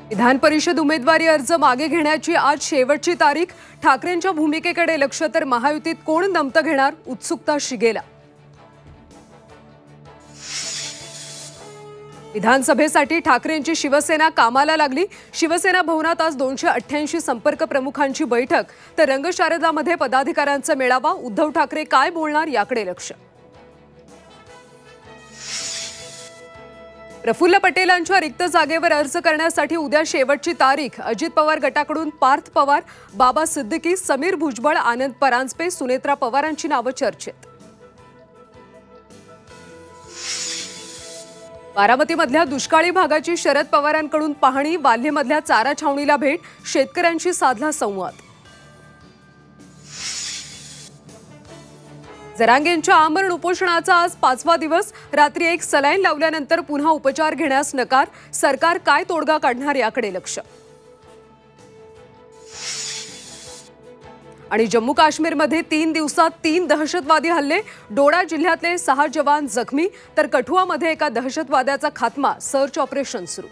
विधान परिषद उमेदवारी अर्ज मागे घेण्याची आज शेवटची तारीख। ठाकरेंच्या भूमिकेकडे लक्ष तर महायुतीत कोण दमत घेणार, उत्सुकता शिगेला। विधानसभेसाठी ठाकरेंची शिवसेना कामाला लागली। शिवसेना भवनात आज 288 संपर्क प्रमुखांची बैठक, तर रंगशारदामध्ये पदाधिकाऱ्यांचा मेळावा। उद्धव ठाकरे काय बोलणार याकडे लक्ष। प्रफुल्ल पटेलांच्या रिक्त जागेवर अर्ज करण्यासाठी उद्या शेवटची तारीख। अजित पवार गटाकडून पार्थ पवार, बाबा सिद्दीकी, समीर भुजबळ, आनंद परांजपे, सुनेत्रा पवारांची नावे चर्चेत। बारामतीमधल्या दुष्काळी भागाची शरद पवारांकडून पाहणी। वाल्हेमधल्या चारा छावणीला भेट, शेतकऱ्यांशी साधला संवाद। जरांगेंच्या आमरण उपोषणाचा आज 5वा दिवस। रात्री एक सलाईन लावल्यानंतर पुन्हा उपचार घेण्यास नकार। सरकार काय तोडगा काढणार याकडे लक्ष। आणि जम्मू काश्मीरमध्ये 3 दिवसात 3 दहशतवादी हल्ले। डोडा जिल्ह्यातले 6 जवान जखमी, तर कठुआमध्ये एका दहशतवाद्याचा खात्मा। सर्च ऑपरेशन सुरू।